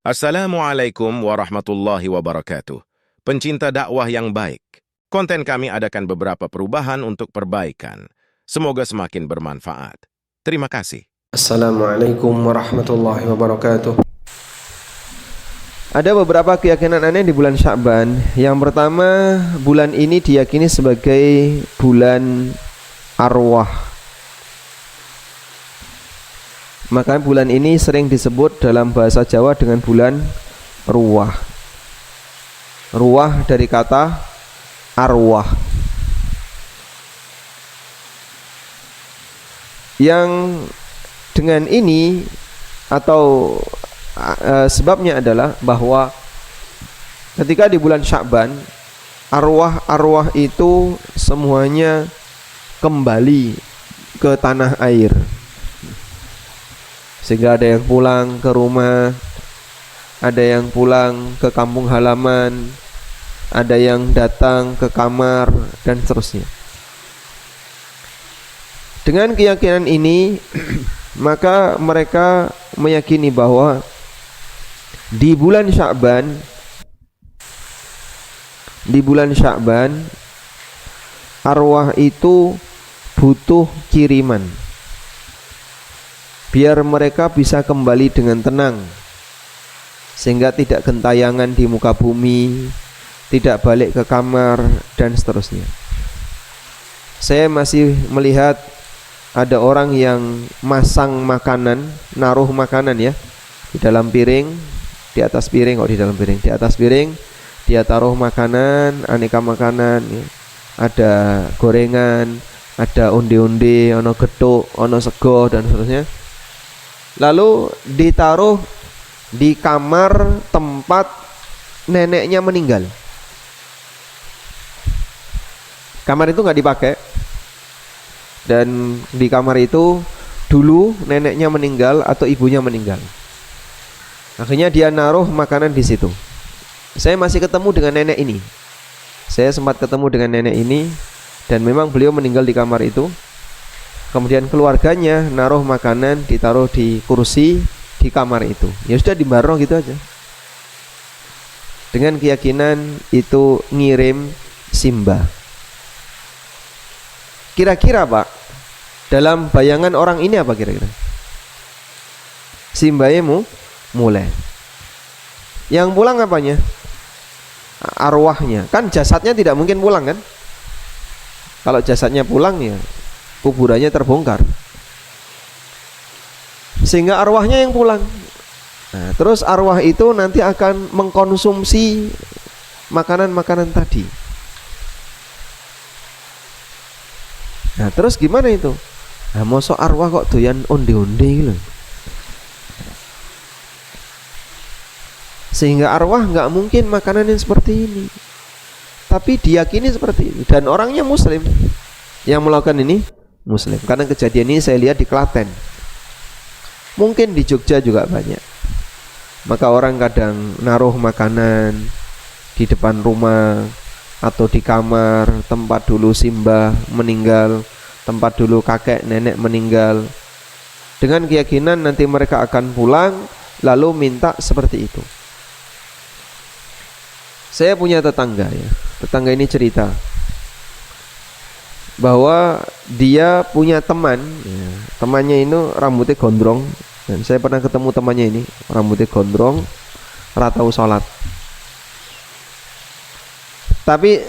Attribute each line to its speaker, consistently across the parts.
Speaker 1: Assalamualaikum warahmatullahi wabarakatuh. Pencinta dakwah yang baik. Konten kami adakan beberapa perubahan untuk perbaikan. Semoga semakin bermanfaat. Terima kasih.
Speaker 2: Assalamualaikum warahmatullahi wabarakatuh. Ada beberapa keyakinan aneh di bulan Sya'ban. Yang pertama, bulan ini diyakini sebagai bulan arwah. Maka bulan ini sering disebut dalam bahasa Jawa dengan bulan ruwah. Ruwah dari kata arwah. Yang dengan ini atau sebabnya adalah bahwa ketika di bulan Sya'ban, arwah-arwah itu semuanya kembali ke tanah air. Sehingga ada yang pulang ke rumah, ada yang pulang ke kampung halaman, ada yang datang ke kamar, dan seterusnya. Dengan keyakinan ini, maka mereka meyakini bahwa di bulan Sya'ban arwah itu butuh kiriman biar mereka bisa kembali dengan tenang, sehingga tidak gentayangan di muka bumi, tidak balik ke kamar, dan seterusnya. Saya masih melihat ada orang yang masang makanan, naruh makanan ya, di dalam piring, di atas piring, di atas piring dia taruh makanan, aneka makanan ya. Ada gorengan, ada onde-onde, ono getuk, ono sego, dan seterusnya. Lalu ditaruh di kamar tempat neneknya meninggal. Kamar itu nggak dipakai, dan di kamar itu dulu neneknya meninggal atau ibunya meninggal. Akhirnya dia naruh makanan di situ. Saya masih ketemu dengan nenek ini. Saya sempat ketemu dengan nenek ini, dan memang beliau meninggal di kamar itu. Kemudian keluarganya naruh makanan, ditaruh di kursi di kamar itu. Ya sudah, dibaroh gitu aja. Dengan keyakinan itu ngirim simbah. Kira-kira Pak, dalam bayangan orang ini apa kira-kira? Simbahnya mulai. Yang pulang apanya? Arwahnya. Kan jasadnya tidak mungkin pulang kan? Kalau jasadnya pulang ya kuburannya terbongkar, sehingga arwahnya yang pulang. Nah, terus arwah itu nanti akan mengkonsumsi makanan-makanan tadi. Nah, terus gimana itu? Nah, mosok arwah kok doyan onde-onde gitu. Sehingga arwah nggak mungkin makanan yang seperti ini. Tapi diyakini seperti ini, dan orangnya muslim yang melakukan ini. Muslim. Karena kejadian ini saya lihat di Klaten, mungkin di Jogja juga banyak. Maka orang kadang naruh makanan di depan rumah atau di kamar tempat dulu simbah meninggal, tempat dulu kakek nenek meninggal, dengan keyakinan nanti mereka akan pulang lalu minta seperti itu. Saya punya tetangga ya. Tetangga ini cerita bahwa dia punya teman ya, temannya ini rambutnya gondrong, dan saya pernah ketemu temannya ini rambutnya gondrong, ratau sholat, tapi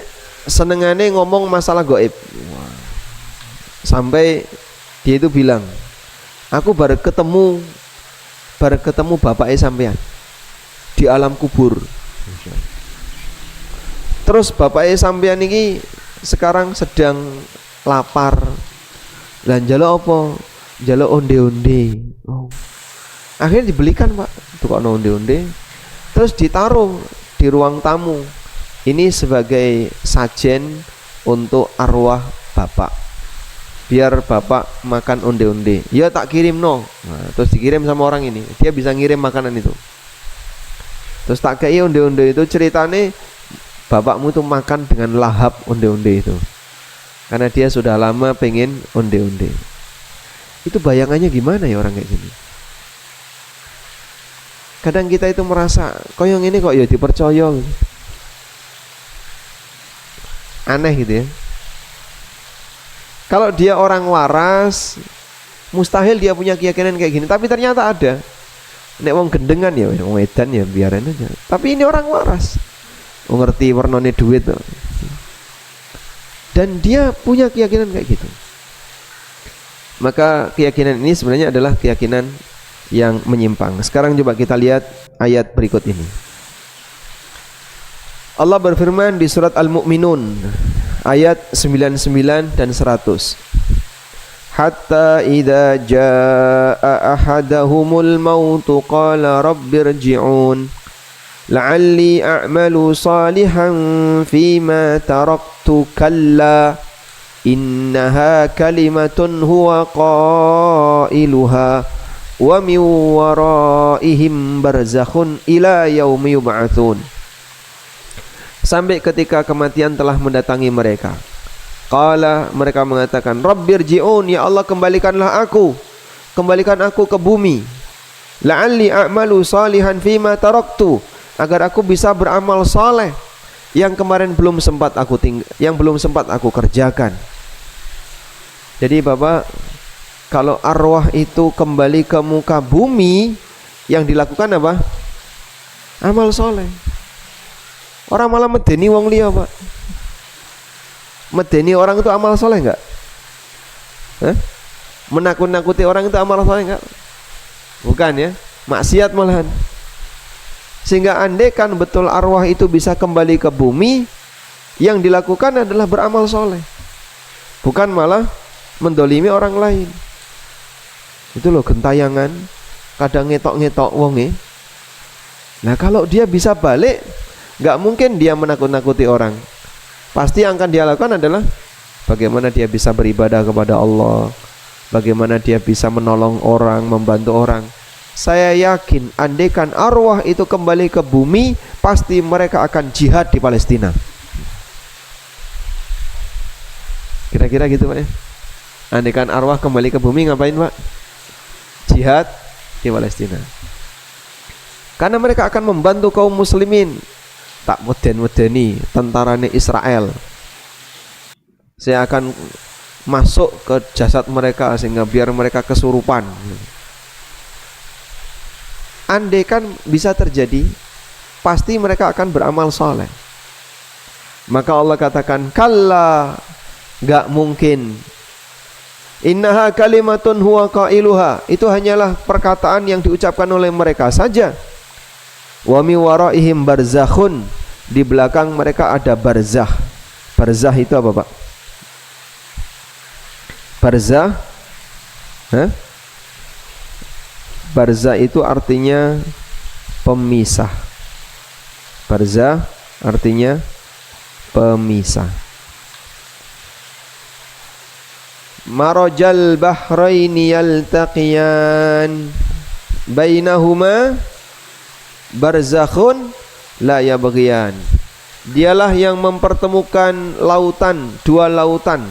Speaker 2: senengannya ngomong masalah gaib. Sampai dia itu bilang, aku baru ketemu bapaknya sampean di alam kubur. Terus bapaknya sampean ini sekarang sedang lapar, dan njaluk apa? Njaluk onde-onde. Oh. Akhirnya dibelikan Pak, tukang onde-onde, terus ditaruh di ruang tamu. Ini sebagai sajen untuk arwah bapak, biar bapak makan onde-onde. Ya tak kirim no. Nah, terus dikirim sama orang ini, dia bisa ngirim makanan itu. Terus tak kei onde-onde itu, ceritane bapakmu tuh makan dengan lahap onde-onde itu, karena dia sudah lama pengen onde-onde. Itu bayangannya gimana ya orang kayak gini? Kadang kita itu merasa koyong ini kok ya dipercaya, aneh gitu ya. Kalau dia orang waras, mustahil dia punya keyakinan kayak gini. Tapi ternyata ada. Nek wong gendengan ya, wong edan ya biarin aja. Tapi ini orang waras, ngerti warnane duit tuh. Dan dia punya keyakinan kayak gitu. Maka keyakinan ini sebenarnya adalah keyakinan yang menyimpang. Sekarang coba kita lihat ayat berikut ini. Allah berfirman di surat Al-Mu'minun ayat 99 dan 100. Hatta idza jaa ahadahumul mautu qala rabbirji'un la'alli a'malu salihan fima taraktu kalla innaha kalimatun huwa qailuha wa min waraihim barzakhun ila yaumi yub'atsun. Sampai ketika kematian telah mendatangi mereka, qala, mereka mengatakan, rabbirji'un, ya Allah kembalikanlah aku, kembalikan aku ke bumi, la'alli a'malu salihan fima taraktu, agar aku bisa beramal saleh yang kemarin belum sempat aku kerjakan. Jadi Bapak, kalau arwah itu kembali ke muka bumi, yang dilakukan apa? Amal soleh. Orang malah medeni wong liya, Pak. Medeni orang itu amal soleh enggak? Menakut-nakuti orang itu amal soleh enggak? Bukan ya, maksiat malahan. Sehingga andaikan betul arwah itu bisa kembali ke bumi, yang dilakukan adalah beramal soleh, bukan malah mendolimi orang lain. Itu loh gentayangan, kadang ngetok-ngetok wonge. Nah kalau dia bisa balik, nggak mungkin dia menakut-nakuti orang. Pasti yang akan dia lakukan adalah bagaimana dia bisa beribadah kepada Allah, bagaimana dia bisa menolong orang, membantu orang. Saya yakin andaikan arwah itu kembali ke bumi, pasti mereka akan jihad di Palestina. Kira-kira gitu Pak ya. Andaikan arwah kembali ke bumi, ngapain Pak? Jihad di Palestina. Karena mereka akan membantu kaum muslimin. Tak weden-wedeni tentarane Israel. Saya akan masuk ke jasad mereka sehingga biar mereka kesurupan. Andaikan bisa terjadi, pasti mereka akan beramal soleh. Maka Allah katakan, kalla, gak mungkin. Innaha kalimatun huwa qailuha, itu hanyalah perkataan yang diucapkan oleh mereka saja. Wa mi waraihim barzakhun, di belakang mereka ada barzah. Barzah itu apa Pak? Barzah, barzah itu artinya pemisah. Barzah artinya pemisah. Marajal bahraini yaltaqiyan bainahuma barzakhun la yabghiyan. Dialah yang mempertemukan lautan, dua lautan.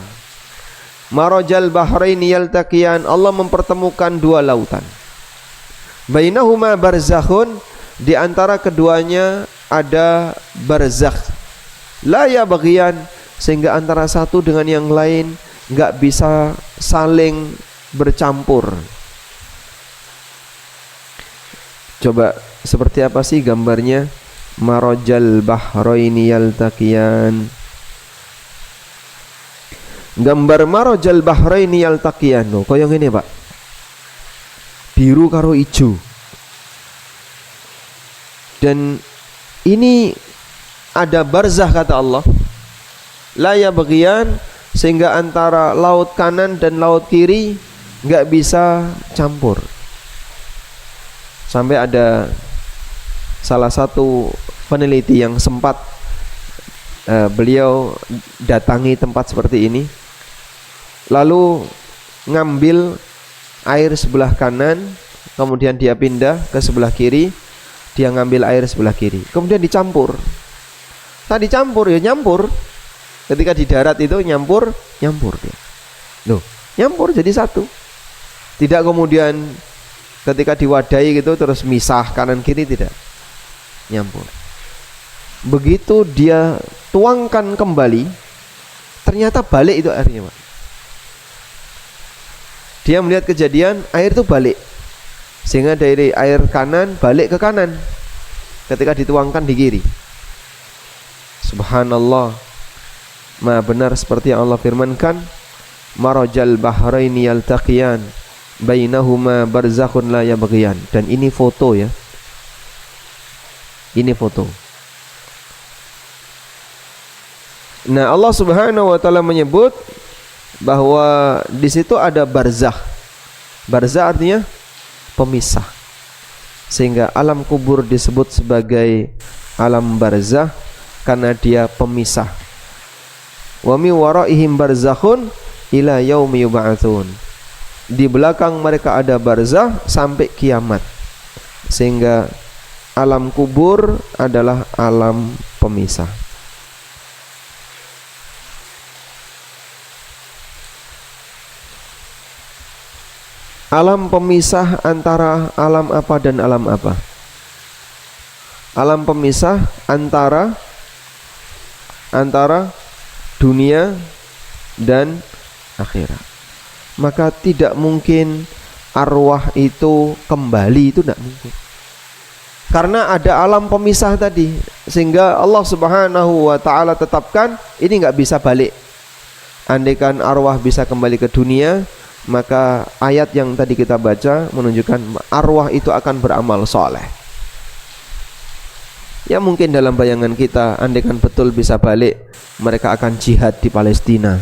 Speaker 2: Marajal bahraini yaltaqiyan, Allah mempertemukan dua lautan. Bainahuma barzakhun, di antara keduanya ada barzakh. La yabghiyan, sehingga antara satu dengan yang lain enggak bisa saling bercampur. Coba seperti apa sih gambarnya? Marajal bahraini yaltaqiyan. Gambar marajal bahraini yaltaqiyan loh, koyo ngene Pak. Biru karo ijo. Dan ini ada barzah kata Allah. La yabghiyan, sehingga antara laut kanan dan laut kiri nggak bisa campur. Sampai ada salah satu peneliti yang sempat beliau datangi tempat seperti ini, lalu ngambil air sebelah kanan, kemudian dia pindah ke sebelah kiri, dia ngambil air sebelah kiri, kemudian dicampur. Nah dicampur ya nyampur. Ketika di darat itu nyampur dia. Loh, nyampur jadi satu. Tidak kemudian ketika diwadahi gitu terus misah kanan kiri, tidak nyampur. Begitu dia tuangkan kembali, ternyata balik itu airnya, Pak. Dia melihat kejadian air itu balik, sehingga dari air kanan balik ke kanan ketika dituangkan di kiri. Subhanallah, maha benar seperti yang Allah firmankan, marajal bahraini yaltaqiyan bainahuma barzakhun la yabghiyan. Dan ini foto ya, ini foto. Nah, Allah Subhanahu wa taala menyebut bahwa di situ ada barzakh. Barzakh artinya pemisah. Sehingga alam kubur disebut sebagai alam barzakh karena dia pemisah. Wa mi waraihim barzakhun ila yaumi yub'atsun. Di belakang mereka ada barzakh sampai kiamat. Sehingga alam kubur adalah alam pemisah. Alam pemisah antara alam apa dan alam apa? Alam pemisah antara dunia dan akhirat. Maka tidak mungkin arwah itu kembali, itu tidak mungkin. Karena ada alam pemisah tadi, sehingga Allah Subhanahu wa taala tetapkan ini nggak bisa balik. Andaikan arwah bisa kembali ke dunia, maka ayat yang tadi kita baca menunjukkan arwah itu akan beramal soleh. Ya mungkin dalam bayangan kita, andaikan betul bisa balik, mereka akan jihad di Palestina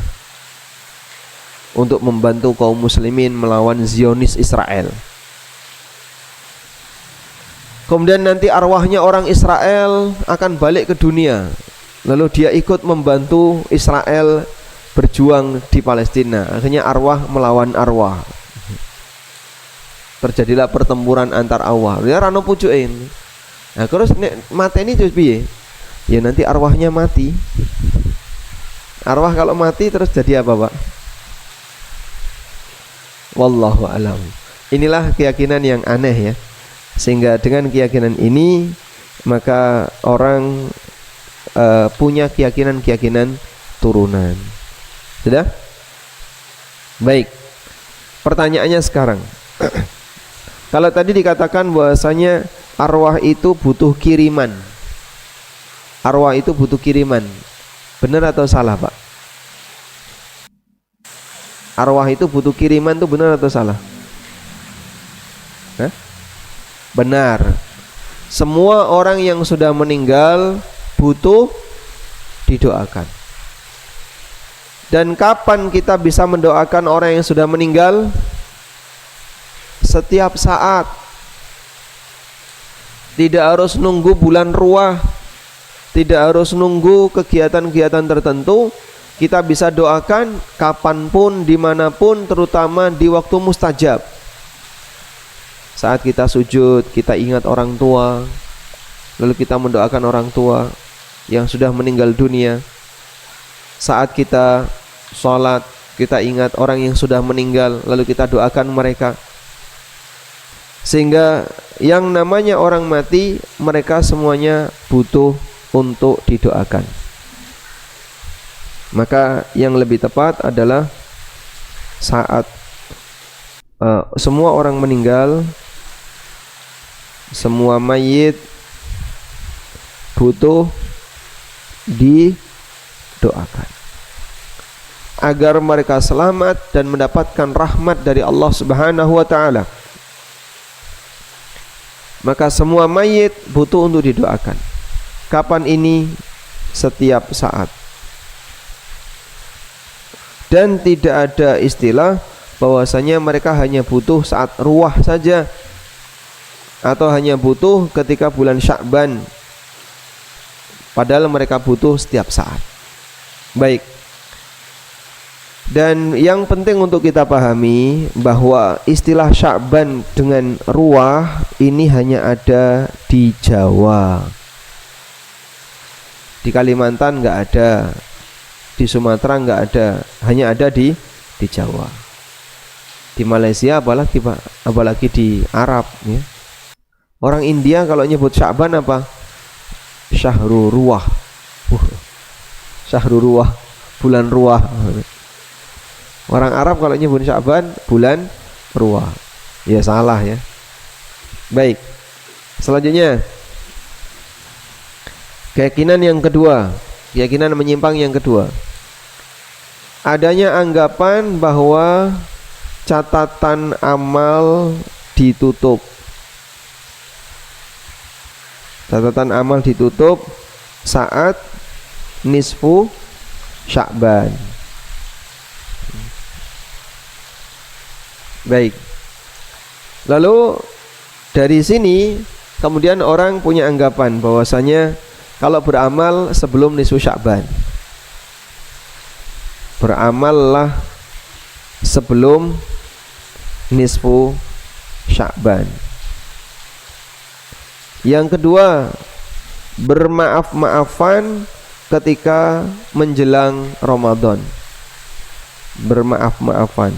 Speaker 2: untuk membantu kaum muslimin melawan Zionis Israel. Kemudian nanti arwahnya orang Israel akan balik ke dunia, lalu dia ikut membantu Israel berjuang di Palestina. Akhirnya arwah melawan arwah, terjadilah pertempuran antar arwah. Ya rano pucukin. Nah terus mati ini terus piye? Ya nanti arwahnya mati. Arwah kalau mati terus jadi apa, Pak? Wallahu alam. Inilah keyakinan yang aneh ya. Sehingga dengan keyakinan ini maka orang punya keyakinan-keyakinan turunan. Sudah? Baik. Pertanyaannya sekarang. Kalau tadi dikatakan bahwasanya arwah itu butuh kiriman. Arwah itu butuh kiriman. Benar atau salah, Pak? Arwah itu butuh kiriman itu benar atau salah? Hah? Benar. Semua orang yang sudah meninggal butuh didoakan. Dan kapan kita bisa mendoakan orang yang sudah meninggal? Setiap saat. Tidak harus nunggu bulan ruah, tidak harus nunggu kegiatan-kegiatan tertentu. Kita bisa doakan kapanpun, dimanapun, terutama di waktu mustajab. Saat kita sujud, kita ingat orang tua, lalu kita mendoakan orang tua yang sudah meninggal dunia. Saat kita sholat, kita ingat orang yang sudah meninggal, lalu kita doakan mereka. Sehingga yang namanya orang mati, mereka semuanya butuh untuk didoakan. Maka yang lebih tepat adalah saat semua orang meninggal, semua mayit butuh didoakan agar mereka selamat dan mendapatkan rahmat dari Allah Subhanahu wa taala. Maka semua mayit butuh untuk didoakan. Kapan ini? Setiap saat. Dan tidak ada istilah bahwasanya mereka hanya butuh saat ruah saja, atau hanya butuh ketika bulan Sya'ban. Padahal mereka butuh setiap saat. Baik. Dan yang penting untuk kita pahami bahwa istilah Sya'ban dengan ruah ini hanya ada di Jawa. Di Kalimantan enggak ada, di Sumatera enggak ada, hanya ada di Jawa. Di Malaysia apalagi Pak, apalagi di Arab ya. Orang India kalau nyebut Sya'ban apa? Syahrul Ruwah. Syahrul Ruwah, bulan ruwah. Orang Arab kalau nyebut Sya'ban bulan ruwah. Ya salah ya. Baik. Selanjutnya keyakinan yang kedua, keyakinan menyimpang yang kedua. Adanya anggapan bahwa catatan amal ditutup. Catatan amal ditutup saat nisfu Sya'ban. Baik. Lalu dari sini kemudian orang punya anggapan bahwasanya kalau beramal sebelum nisfu Sya'ban, beramallah sebelum nisfu Sya'ban. Yang kedua, bermaaf-maafan ketika menjelang Ramadan. Bermaaf-maafan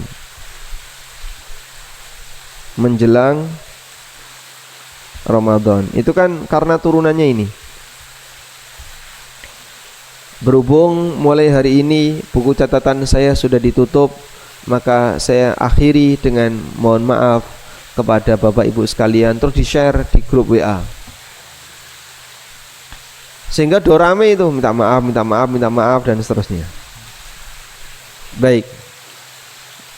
Speaker 2: menjelang Ramadan. Itu kan karena turunannya ini. Berhubung mulai hari ini buku catatan saya sudah ditutup, maka saya akhiri dengan mohon maaf kepada Bapak Ibu sekalian, terus di-share di grup WA. Sehingga dorame itu minta maaf dan seterusnya. Baik.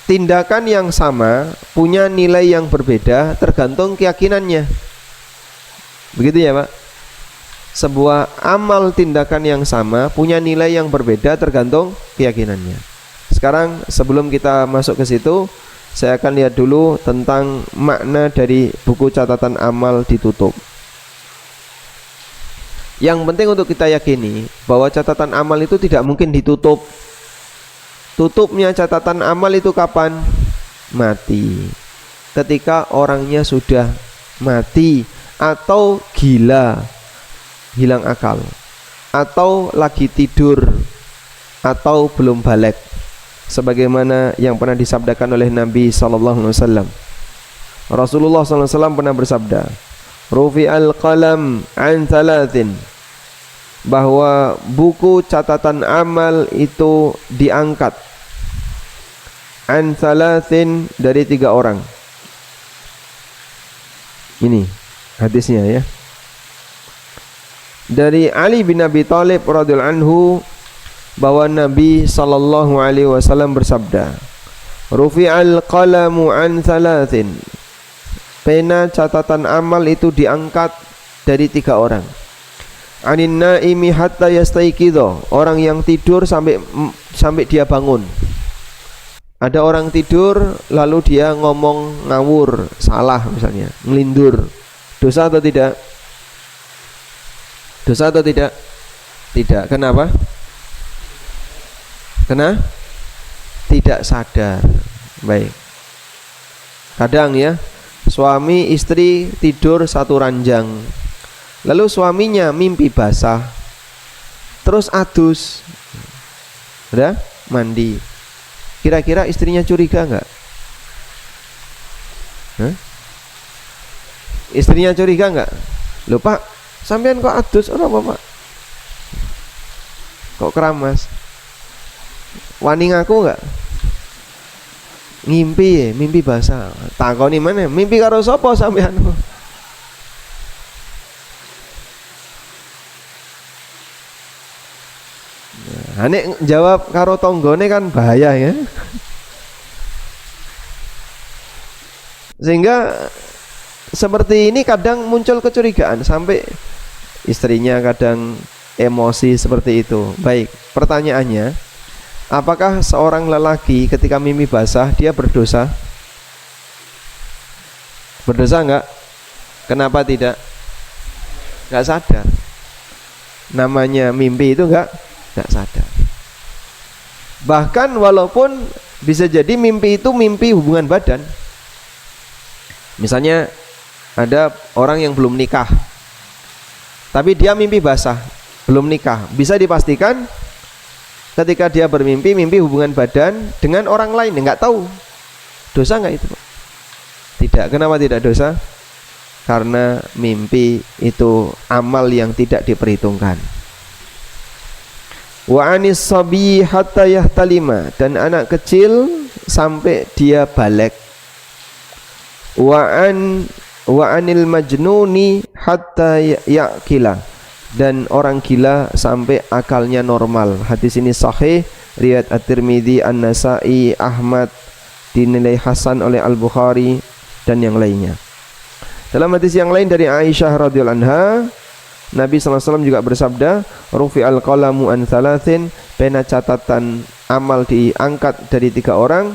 Speaker 2: Tindakan yang sama punya nilai yang berbeda tergantung keyakinannya. Begitu ya, Pak? Sebuah amal tindakan yang sama punya nilai yang berbeda tergantung keyakinannya. Sekarang sebelum kita masuk ke situ, saya akan lihat dulu tentang makna dari buku catatan amal ditutup. Yang penting untuk kita yakini bahwa catatan amal itu tidak mungkin ditutup. Tutupnya catatan amal itu kapan? Mati. Ketika orangnya sudah mati atau gila, hilang akal, atau lagi tidur, atau belum balik. Sebagaimana yang pernah disabdakan oleh Nabi SAW. Rasulullah SAW pernah bersabda, Rufi'al qalam an thalathin, bahwa buku catatan amal itu diangkat an thalathin, dari 3 orang. Ini hadisnya ya. Dari Ali bin Abi Thalib radhiyallahu anhu, bahwa Nabi sallallahu alaihi wasallam bersabda, Rufi'al qalamu an thalathin, pena catatan amal itu diangkat dari 3 orang. Anin naimi hatta yastaiqidho, orang yang tidur sampai dia bangun. Ada orang tidur lalu dia ngomong ngawur, salah misalnya, ngelindur. Dosa atau tidak? Dosa atau tidak? Tidak. Kenapa? Karena tidak sadar. Baik. Kadang ya, suami istri tidur satu ranjang, lalu suaminya mimpi basah, terus adus, udah mandi. Kira-kira istrinya curiga nggak? Istrinya curiga nggak? Loh Pak, sampean kok adus? Ora apa Pak? Kok keramas? Wani ngaku nggak? Ngimpi, mimpi basah. Takoni mana? Mimpi karo sapa sampean? Nek jawab karo tonggone kan bahaya ya. Sehingga seperti ini kadang muncul kecurigaan, sampai istrinya kadang emosi seperti itu. Baik, pertanyaannya, apakah seorang lelaki ketika mimpi basah dia berdosa? Berdosa enggak? Kenapa tidak? Enggak sadar. Namanya mimpi itu enggak sadar. Bahkan walaupun bisa jadi mimpi itu mimpi hubungan badan. Misalnya ada orang yang belum nikah, tapi dia mimpi basah, belum nikah. Bisa dipastikan ketika dia bermimpi, mimpi hubungan badan dengan orang lain, nggak tahu. Dosa nggak itu, Pak? Tidak. Kenapa tidak dosa? Karena mimpi itu amal yang tidak diperhitungkan. Wa anis sabi hatta yahtalima, dan anak kecil sampai dia balik. Wa anil majnuni hatta ya'kila, dan orang gila sampai akalnya normal. Hadis ini sahih, riwayat At-Tirmidzi, An-Nasa'i, Ahmad, dinilai hasan oleh Al-Bukhari dan yang lainnya. Dalam hadis yang lain dari Aisyah radhiyallahu anha, Nabi SAW juga bersabda, rufi'al qalamu an thalathin, pena catatan amal diangkat dari 3 orang.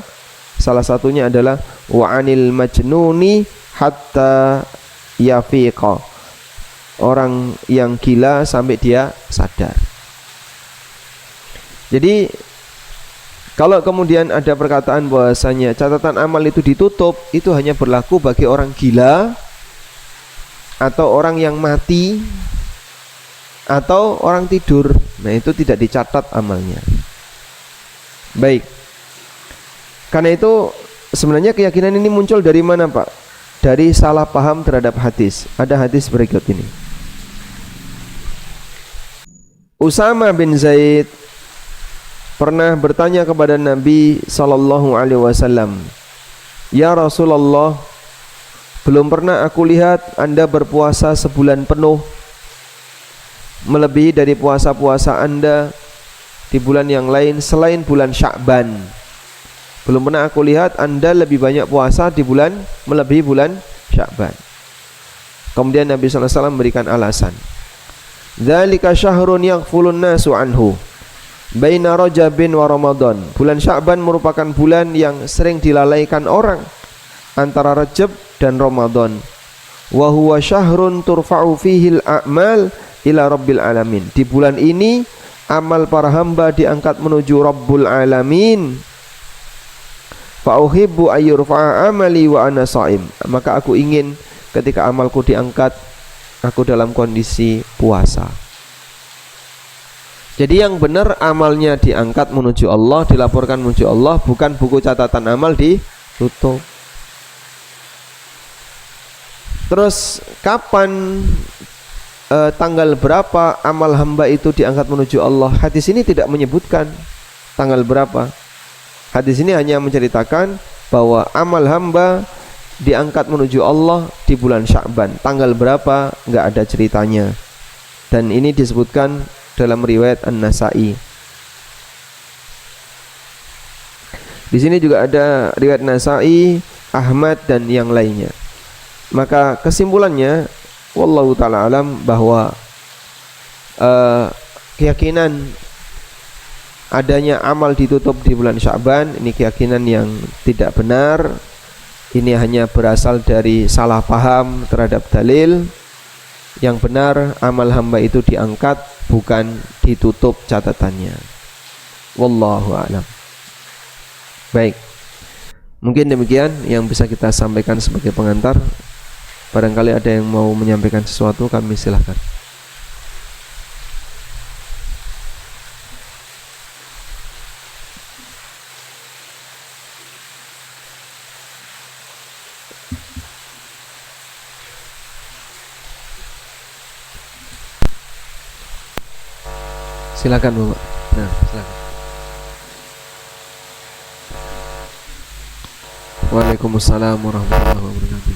Speaker 2: Salah satunya adalah wa anil majnuni hatta yafiqa, orang yang gila sampai dia sadar. Jadi kalau kemudian ada perkataan bahwasanya catatan amal itu ditutup, itu hanya berlaku bagi orang gila atau orang yang mati atau orang tidur. Nah, itu tidak dicatat amalnya. Baik. Karena itu sebenarnya keyakinan ini muncul dari mana, Pak? Dari salah paham terhadap hadis. Ada hadis berikut ini. Usama bin Zaid pernah bertanya kepada Nabi sallallahu alaihi wasallam, "Ya Rasulullah, belum pernah aku lihat Anda berpuasa sebulan penuh, melebihi dari puasa-puasa Anda di bulan yang lain selain bulan Sya'ban. Belum pernah aku lihat Anda lebih banyak puasa di bulan melebihi bulan Sya'ban." Kemudian Nabi SAW memberikan alasan, "Dzalika syahrun yaghfulun nasu anhu baina Rajabin wa Ramadan." Bulan Sya'ban merupakan bulan yang sering dilalaikan orang antara Rajab dan Ramadan. Wa huwa syahrun turfa'u fihi al-a'mal ila rabbil alamin. Di bulan ini amal para hamba diangkat menuju Rabbul Alamin. Fa uhibbu ayyurfa'a amali wa ana sha'im. Maka aku ingin ketika amalku diangkat, aku dalam kondisi puasa. Jadi yang benar amalnya diangkat menuju Allah, dilaporkan menuju Allah, bukan buku catatan amal ditutup. Terus kapan tanggal berapa amal hamba itu diangkat menuju Allah? Hadis ini tidak menyebutkan tanggal berapa. Hadis ini hanya menceritakan bahwa amal hamba diangkat menuju Allah di bulan Sya'ban. Tanggal berapa enggak ada ceritanya. Dan ini disebutkan dalam riwayat An-Nasa'i. Di sini juga ada riwayat Nasa'i, Ahmad dan yang lainnya. Maka kesimpulannya, wallahu ta'ala alam, bahwa keyakinan adanya amal ditutup di bulan Sya'ban ini keyakinan yang tidak benar. Ini hanya berasal dari salah paham terhadap dalil. Yang benar amal hamba itu diangkat, bukan ditutup catatannya. Wallahu a'lam. Baik, mungkin demikian yang bisa kita sampaikan sebagai pengantar. Barangkali ada yang mau menyampaikan sesuatu, kami silahkan. Silakan, Bapak. Nah, silakan. Waalaikumsalam warahmatullahi wabarakatuh.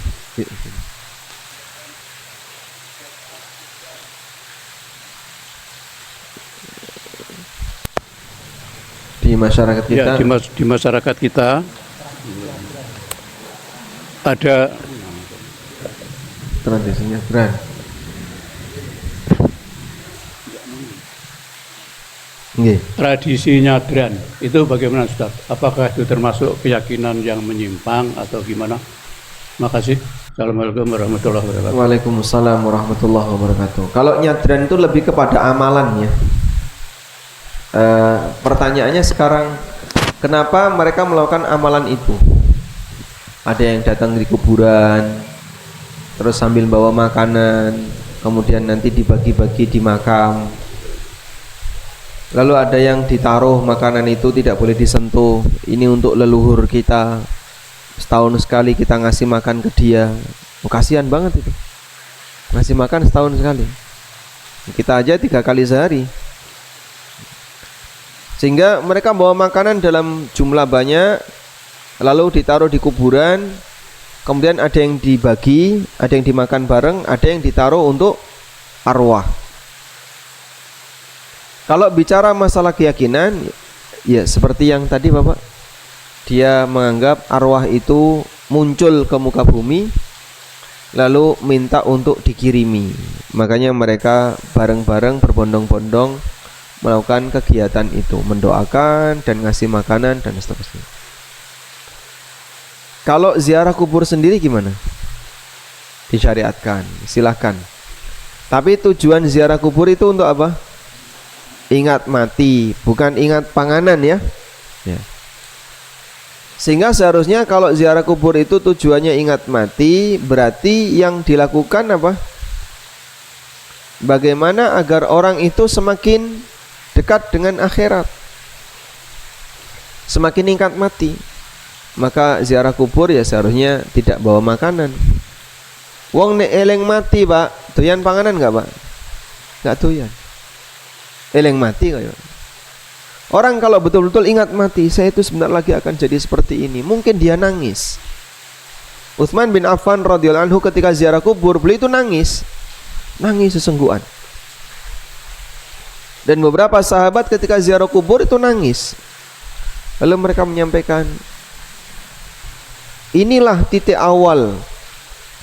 Speaker 2: Di masyarakat kita,
Speaker 3: ya, di masyarakat kita ada
Speaker 2: tradisinya beran.
Speaker 3: Tradisi nyadran itu bagaimana, Ustaz? Apakah itu termasuk keyakinan yang menyimpang atau gimana? Makasih. Assalamualaikum warahmatullahi wabarakatuh.
Speaker 2: Waalaikumsalam warahmatullahi wabarakatuh. Kalau nyadran itu lebih kepada amalannya. Pertanyaannya sekarang, kenapa mereka melakukan amalan itu? Ada yang datang di kuburan, terus sambil bawa makanan, kemudian nanti dibagi-bagi di makam. Lalu ada yang ditaruh makanan itu tidak boleh disentuh, ini untuk leluhur kita, setahun sekali kita ngasih makan ke dia. Kasihan banget itu, ngasih makan setahun sekali. Kita aja 3 kali sehari. Sehingga mereka bawa makanan dalam jumlah banyak, lalu ditaruh di kuburan. Kemudian ada yang dibagi, ada yang dimakan bareng, ada yang ditaruh untuk arwah. Kalau bicara masalah keyakinan, ya seperti yang tadi Bapak, dia menganggap arwah itu muncul ke muka bumi lalu minta untuk dikirimi. Makanya mereka bareng-bareng berbondong-bondong melakukan kegiatan itu, mendoakan dan ngasih makanan dan seterusnya. Kalau ziarah kubur sendiri gimana? Disyariatkan, silahkan. Tapi tujuan ziarah kubur itu untuk apa? Ingat mati, bukan ingat panganan ya. Sehingga seharusnya kalau ziarah kubur itu tujuannya ingat mati, berarti yang dilakukan apa? Bagaimana agar orang itu semakin dekat dengan akhirat, semakin ingat mati. Maka ziarah kubur ya seharusnya tidak bawa makanan. Wong nek eleng mati Pak, doyan panganan nggak Pak? Nggak doyan. Eleng mati kayak. Orang kalau betul-betul ingat mati, saya itu sebentar lagi akan jadi seperti ini, mungkin dia nangis. Utsman bin Affan radhiyallahu anhu ketika ziarah kubur, beliau itu nangis sesungguhan. Dan beberapa sahabat ketika ziarah kubur itu nangis. Lalu mereka menyampaikan, inilah titik awal.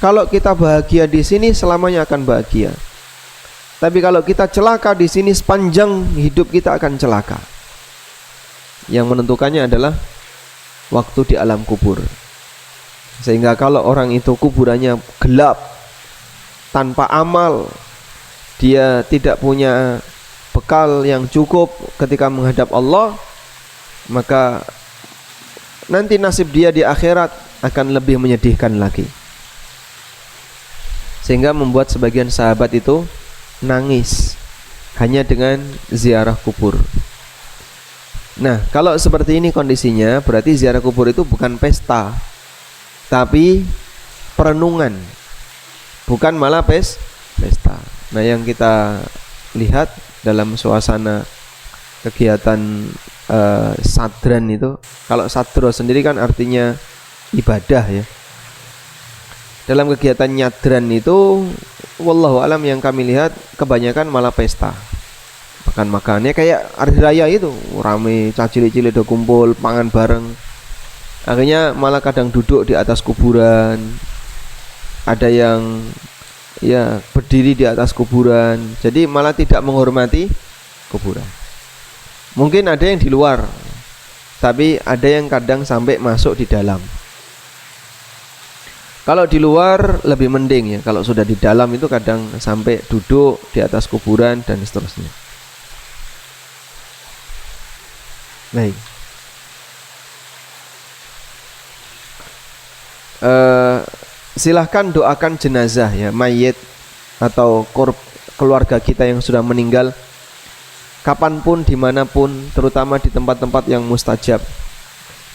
Speaker 2: Kalau kita bahagia di sini, selamanya akan bahagia. Tapi kalau kita celaka di sini, sepanjang hidup kita akan celaka. Yang menentukannya adalah waktu di alam kubur. Sehingga kalau orang itu kuburannya gelap, tanpa amal, dia tidak punya bekal yang cukup ketika menghadap Allah, maka nanti nasib dia di akhirat akan lebih menyedihkan lagi. Sehingga membuat sebagian sahabat itu nangis hanya dengan ziarah kubur. Nah, kalau seperti ini kondisinya, berarti ziarah kubur itu bukan pesta, tapi perenungan, bukan malah pesta. Nah, yang kita lihat dalam suasana kegiatan sadran itu, kalau sadro sendiri kan artinya ibadah ya. Dalam kegiatan nyadran itu, wallahu alam yang kami lihat kebanyakan malah pesta. Makan-makannya kayak hari raya itu, rame, cacili-cili do kumpul, pangan bareng. Akhirnya malah kadang duduk di atas kuburan. Ada yang ya berdiri di atas kuburan. Jadi malah tidak menghormati kuburan. Mungkin ada yang di luar, tapi ada yang kadang sampai masuk di dalam. Kalau di luar lebih mending ya. Kalau sudah di dalam itu kadang sampai duduk di atas kuburan dan seterusnya. Baik. Silahkan doakan jenazah ya, mayit atau keluarga kita yang sudah meninggal, kapanpun, dimanapun, terutama di tempat-tempat yang mustajab.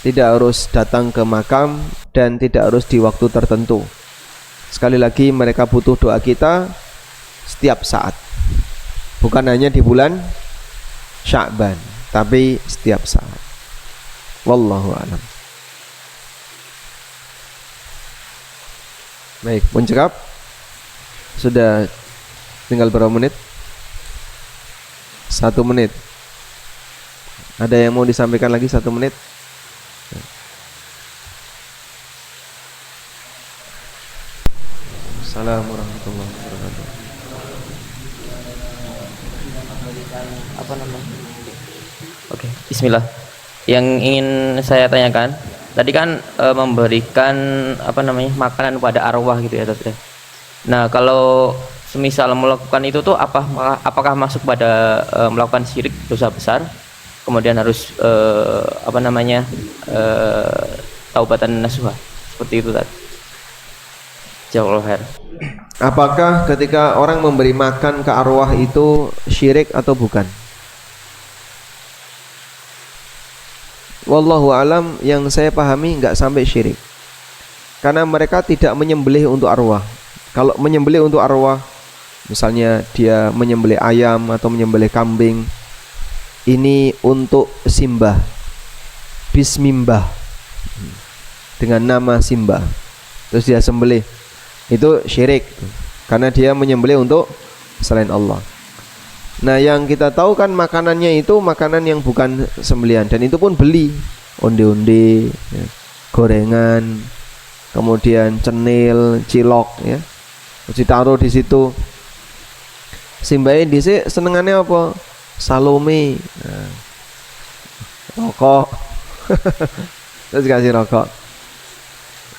Speaker 2: Tidak harus datang ke makam dan tidak harus di waktu tertentu. Sekali lagi, mereka butuh doa kita setiap saat, bukan hanya di bulan Sya'ban, tapi setiap saat. Wallahu a'lam. Baik, mencekap. Sudah tinggal berapa menit? 1 menit. Ada yang mau disampaikan lagi 1 menit? Assalamualaikum warahmatullahi wabarakatuh.
Speaker 4: Apa namanya? Oke, bismillah. Yang ingin saya tanyakan, tadi kan memberikan apa namanya makanan pada arwah gitu ya, Dr. Nah, kalau semisal melakukan itu tuh apakah masuk pada melakukan syirik, dosa besar? Kemudian harus apa namanya taubatan nasuha, seperti itu tadi. Jazakallahu khair.
Speaker 2: Apakah ketika orang memberi makan ke arwah itu syirik atau bukan? Wallahu alam, yang saya pahami nggak sampai syirik. karena mereka tidak menyembelih untuk arwah. Kalau menyembelih untuk arwah, misalnya dia menyembelih ayam atau menyembelih kambing, ini untuk simbah, bismimbah, dengan nama simbah, terus dia sembelih, itu syirik karena dia menyembelih untuk selain Allah. Nah, yang kita tahu kan makanannya itu makanan yang bukan sembelihan, dan itu pun beli, onde-onde, ya, gorengan, kemudian cenil, cilok, ya, terus ditaruh di situ. Simbahe dhisik senengannya apa? Salome, nah, rokok, terus kasih rokok.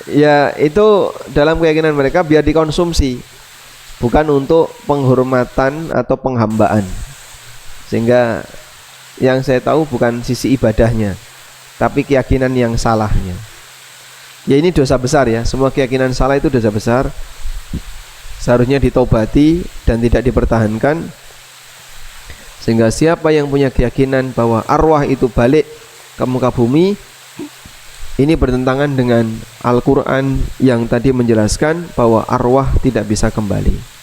Speaker 2: Ya, itu dalam keyakinan mereka biar dikonsumsi, bukan untuk penghormatan atau penghambaan. Sehingga yang saya tahu bukan sisi ibadahnya, tapi keyakinan yang salahnya. Ya, ini dosa besar ya. Semua keyakinan salah itu dosa besar. Seharusnya ditobati dan tidak dipertahankan. Sehingga siapa yang punya keyakinan bahwa arwah itu balik ke muka bumi, ini bertentangan dengan Al-Quran yang tadi menjelaskan bahwa arwah tidak bisa kembali.